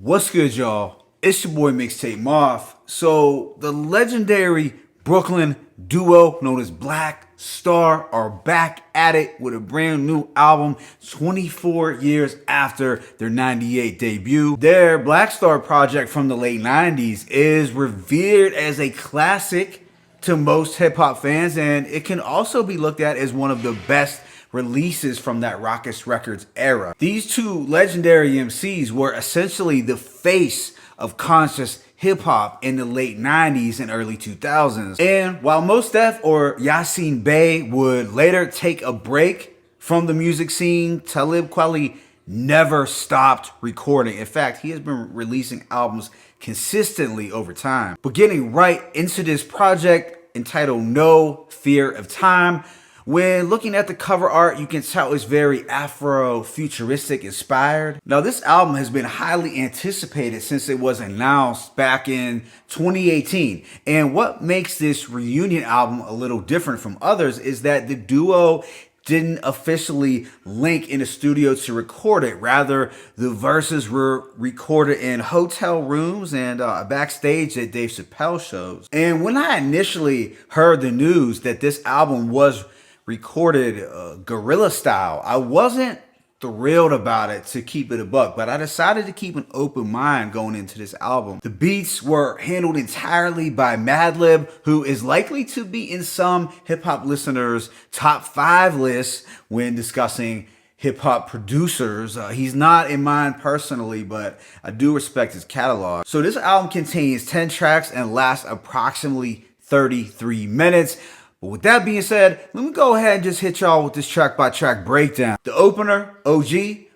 What's good, y'all? It's your boy Mixtape Moth. So the legendary Brooklyn duo known as Black Star are back at it with a brand new album 24 years after their 98 debut. Their Black Star project from the late 90s is revered as a classic to most hip-hop fans, and it can also be looked at as one of the best releases from that Rockets Records era. These two legendary MCs were essentially the face of conscious hip-hop in the late 90s and early 2000s. And while Mos Def or Yasin Bey would later take a break from the music scene, Talib Kweli never stopped recording. In fact, he has been releasing albums consistently over time. But getting right into this project entitled No Fear of Time, when looking at the cover art, you can tell it's very Afro-futuristic inspired. Now, this album has been highly anticipated since it was announced back in 2018. And what makes this reunion album a little different from others is that the duo didn't officially link in the studio to record it. Rather, the verses were recorded in hotel rooms and backstage at Dave Chappelle shows. And when I initially heard the news that this album was recorded guerrilla style, I wasn't thrilled about it, to keep it a buck, but I decided to keep an open mind going into this album. The beats were handled entirely by Madlib, who is likely to be in some hip-hop listeners' top 5 lists when discussing hip-hop producers. He's not in mine personally, but I do respect his catalog. So this album contains 10 tracks and lasts approximately 33 minutes. But with that being said, let me go ahead and just hit y'all with this track-by-track breakdown. The opener, OG,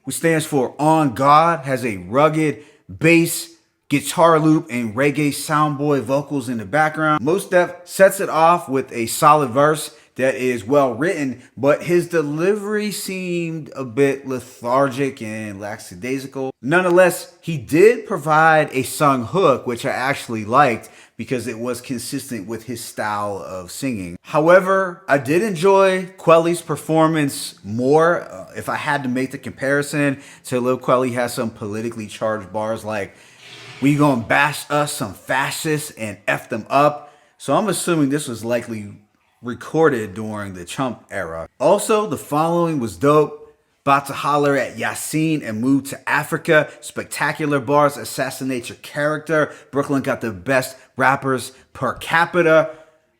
which stands for On God, has a rugged bass, guitar loop, and reggae soundboy vocals in the background. Mos Def sets it off with a solid verse that is well written, but his delivery seemed a bit lethargic and lackadaisical. Nonetheless, he did provide a sung hook, which I actually liked because it was consistent with his style of singing. However, I did enjoy Kweli's performance more. If I had to make the comparison, Talib Kweli has some politically charged bars like, "We gonna bash us some fascists and F them up." So I'm assuming this was likely recorded during the Chump era. Also, the following was dope. "About to holler at Yasin and move to Africa. Spectacular bars, assassinate your character. Brooklyn got the best rappers per capita."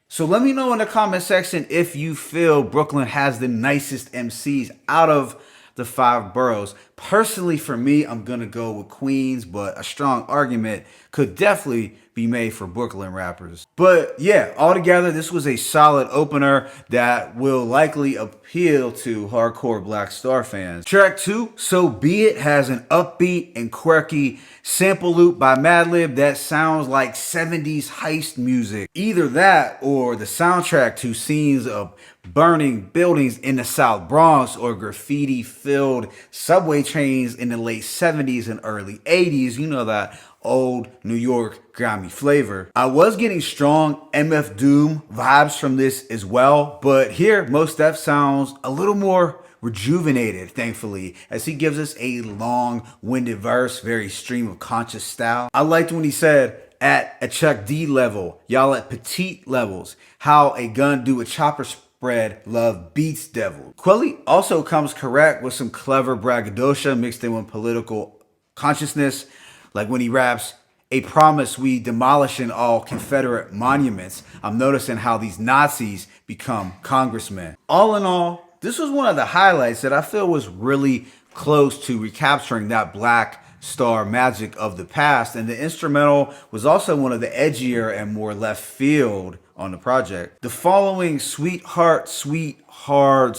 So let me know in the comment section if you feel Brooklyn has the nicest MCs out of the 5 boroughs. Personally, for me, I'm gonna go with Queens, but a strong argument could definitely be made for Brooklyn rappers. But yeah, altogether, this was a solid opener that will likely appeal to hardcore Black Star fans. Track 2, So Be It, has an upbeat and quirky sample loop by Madlib that sounds like 70s heist music. Either that or the soundtrack to scenes of burning buildings in the South Bronx or graffiti-filled subway trains in the late 70s and early 80s. You know, that old New York grimy flavor. I was getting strong MF Doom vibes from this as well, but here Mos Def sounds a little more rejuvenated, thankfully, as he gives us a long-winded verse, very stream of conscious style. I liked when he said, "At a Chuck D level, y'all at petite levels, how a gun do a chopper spread, love beats devil." Kweli also comes correct with some clever braggadocio mixed in with political consciousness, like when he raps, "A promise we demolishing all Confederate monuments. I'm noticing how these Nazis become congressmen." All in all, this was one of the highlights that I feel was really close to recapturing that Black Star magic of the past, and the instrumental was also one of the edgier and more left field on the project. The following, Sweetheart, Sweethard,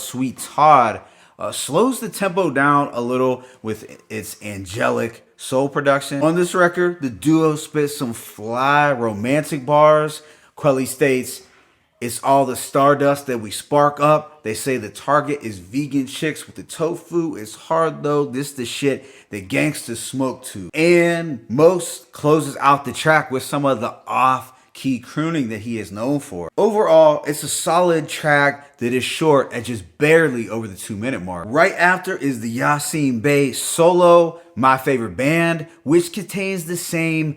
slows the tempo down a little with its angelic soul production. On this record, the duo spits some fly romantic bars. Kweli states, "It's all the stardust that we spark up. They say the target is vegan chicks with the tofu. It's hard though, this the shit that gangsters smoke to." And Mos closes out the track with some of the off key crooning that he is known for. Overall, it's a solid track that is short at just barely over the 2-minute mark. Right after is the Yasin Bey solo, My Favorite Band, which contains the same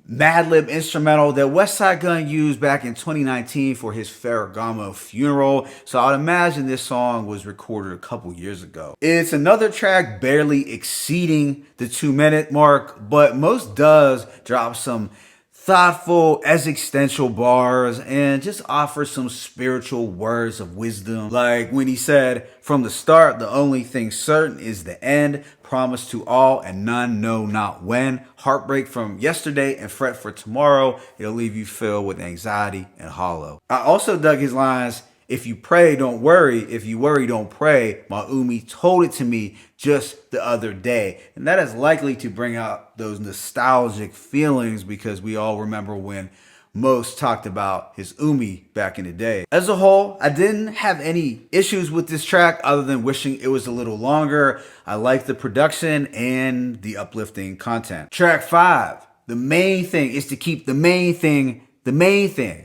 Madlib instrumental that Westside Gunn used back in 2019 for his Ferragamo funeral, so I'd imagine this song was recorded a couple years ago. It's another track barely exceeding the 2-minute mark, but most does drop some thoughtful, existential bars and just offer some spiritual words of wisdom. Like when he said, "From the start, the only thing certain is the end, promise to all and none know not when. Heartbreak from yesterday and fret for tomorrow. It'll leave you filled with anxiety and hollow." I also dug his lines, "If you pray, don't worry. If you worry, don't pray. My Umi told it to me just the other day." And that is likely to bring out those nostalgic feelings because we all remember when Most talked about his Umi back in the day. As a whole, I didn't have any issues with this track other than wishing it was a little longer. I like the production and the uplifting content. Track 5, the main thing is to keep the main thing the main thing.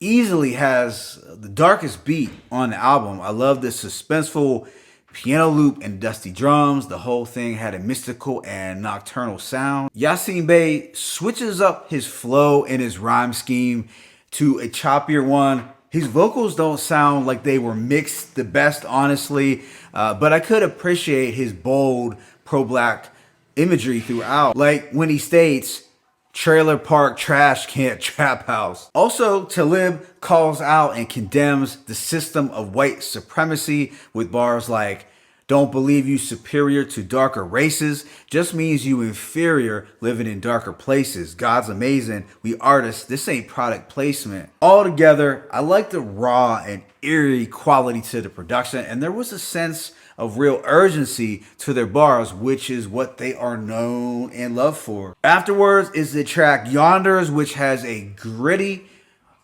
Easily has the darkest beat on the album. I love the suspenseful piano loop and dusty drums. The whole thing had a mystical and nocturnal sound. Yasin Bey switches up his flow and his rhyme scheme to a choppier one. His vocals don't sound like they were mixed the best, honestly, but I could appreciate his bold pro-black imagery throughout. Like when he states, "Trailer park trash can't trap house." Also, Talib calls out and condemns the system of white supremacy with bars like, "Don't believe you superior to darker races, just means you inferior living in darker places. God's amazing, we artists, this ain't product placement." Altogether, I like the raw and eerie quality to the production, and there was a sense of real urgency to their bars, which is what they are known and loved for. Afterwards is the track Yonders, which has a gritty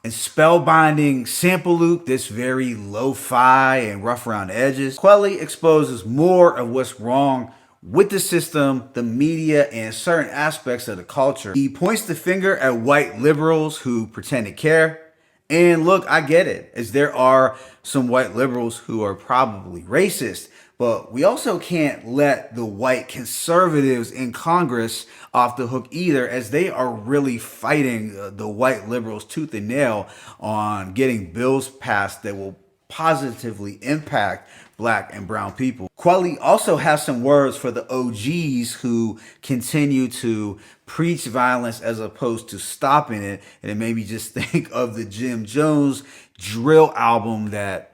and spellbinding sample loop that's very lo-fi and rough around the edges. Quelly exposes more of what's wrong with the system, the media, and certain aspects of the culture. He points the finger at white liberals who pretend to care. And look, I get it, as there are some white liberals who are probably racist, but we also can't let the white conservatives in Congress off the hook either, as they are really fighting the white liberals tooth and nail on getting bills passed that will positively impact black and brown people. Quelly also has some words for the OGs who continue to preach violence as opposed to stopping it. And it made me just think of the Jim Jones drill album that,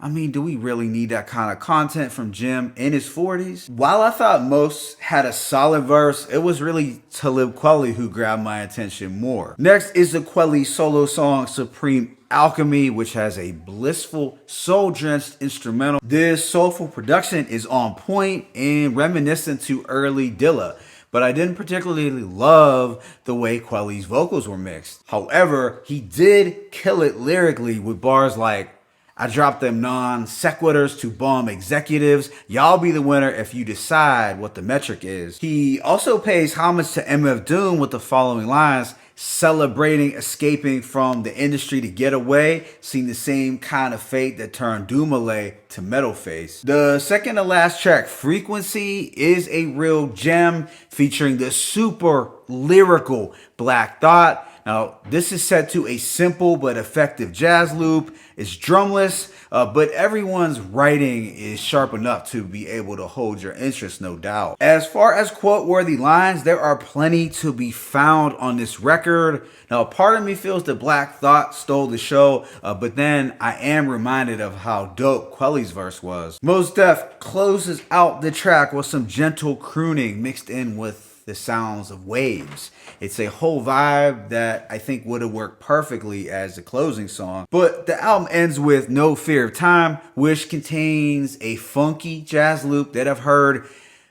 I mean, do we really need that kind of content from Jim in his 40s? While I thought most had a solid verse, it was really Talib Kweli who grabbed my attention more. Next is the Kweli solo song Supreme Alchemy, which has a blissful, soul-drenched instrumental. This soulful production is on point and reminiscent to early Dilla, but I didn't particularly love the way Kweli's vocals were mixed. However, he did kill it lyrically with bars like, "I dropped them non-sequiturs to bomb executives. Y'all be the winner if you decide what the metric is." He also pays homage to MF Doom with the following lines, "Celebrating escaping from the industry to get away, seeing the same kind of fate that turned Doomale to Metalface." The second to last track, Frequency, is a real gem featuring the super lyrical Black Thought. Now, this is set to a simple but effective jazz loop. It's drumless, but everyone's writing is sharp enough to be able to hold your interest, no doubt. As far as quote-worthy lines, there are plenty to be found on this record. Now, part of me feels that Black Thought stole the show, but then I am reminded of how dope Quelly's verse was. Mos Def closes out the track with some gentle crooning mixed in with the sounds of waves. It's a whole vibe that I think would have worked perfectly as the closing song. But the album ends with No Fear of Time, which contains a funky jazz loop that I've heard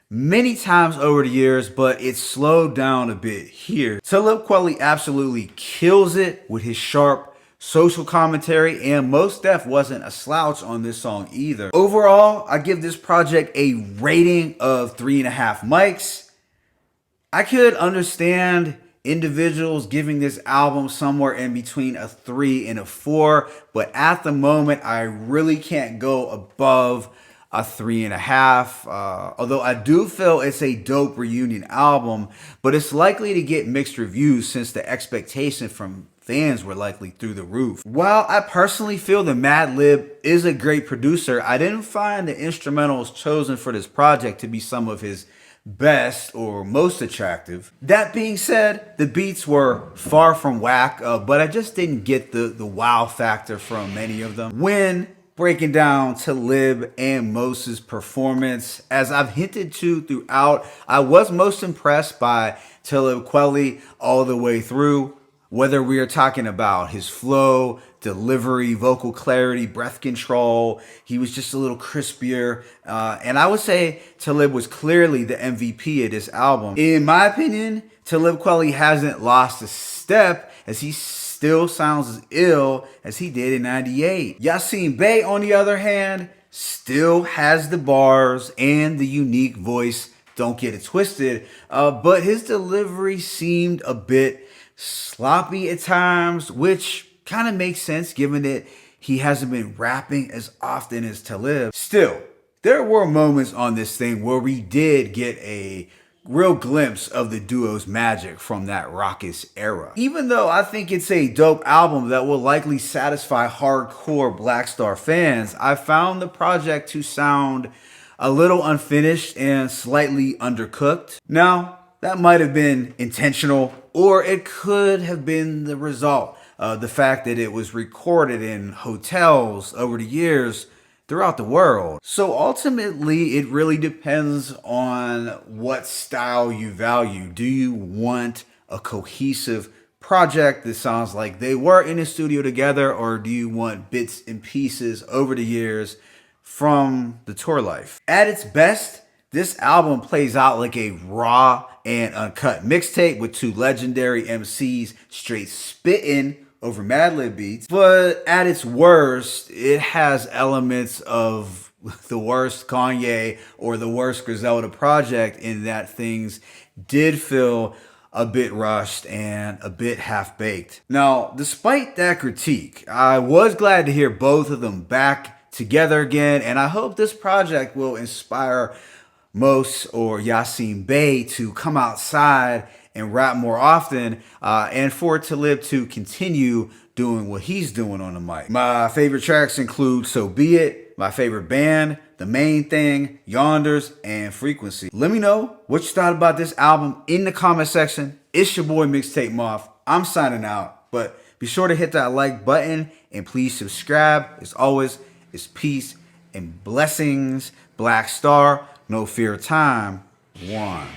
many times over the years, but it's slowed down a bit here. Talib Kweli absolutely kills it with his sharp social commentary, and Mos Def wasn't a slouch on this song either. Overall, I give this project a rating of 3.5 mics. I could understand individuals giving this album somewhere in between a 3 and a 4, but at the moment I really can't go above a 3.5. Although I do feel it's a dope reunion album, but it's likely to get mixed reviews since the expectation from fans were likely through the roof. While I personally feel that Madlib is a great producer, I didn't find the instrumentals chosen for this project to be some of his best or most attractive. That being said, the beats were far from whack, but I just didn't get the wow factor from many of them. When breaking down Talib and Mos's performance, as I've hinted to throughout, I was most impressed by Talib Kweli all the way through. Whether we are talking about his flow, delivery, vocal clarity, breath control, he was just a little crispier. And I would say Talib was clearly the MVP of this album. In my opinion, Talib Kweli hasn't lost a step, as he still sounds as ill as he did in '98. Yasin Bey, on the other hand, still has the bars and the unique voice. Don't get it twisted. But his delivery seemed a bit sloppy at times, which kind of makes sense given that he hasn't been rapping as often as Talib. Still, there were moments on this thing where we did get a real glimpse of the duo's magic from that raucous era. Even though I think it's a dope album that will likely satisfy hardcore Black Star fans, I found the project to sound a little unfinished and slightly undercooked. Now, that might have been intentional, or it could have been the result of the fact that it was recorded in hotels over the years throughout the world. So ultimately, it really depends on what style you value. Do you want a cohesive project that sounds like they were in the studio together, or do you want bits and pieces over the years from the tour life? At its best, this album plays out like a raw and uncut mixtape with two legendary MCs straight spitting over Madlib beats. But at its worst, it has elements of the worst Kanye or the worst Griselda project, in that things did feel a bit rushed and a bit half-baked. Now, despite that critique, I was glad to hear both of them back together again, and I hope this project will inspire Mos or Yasin Bey to come outside and rap more often, and for Talib to continue doing what he's doing on the mic. My favorite tracks include So Be It, my favorite band, The Main Thing, Yonders, and Frequency. Let me know what you thought about this album in the comment section. It's your boy Mixtape Moth. I'm signing out, but be sure to hit that like button and please subscribe. As always, it's peace and blessings. Black Star, no fear of time. One.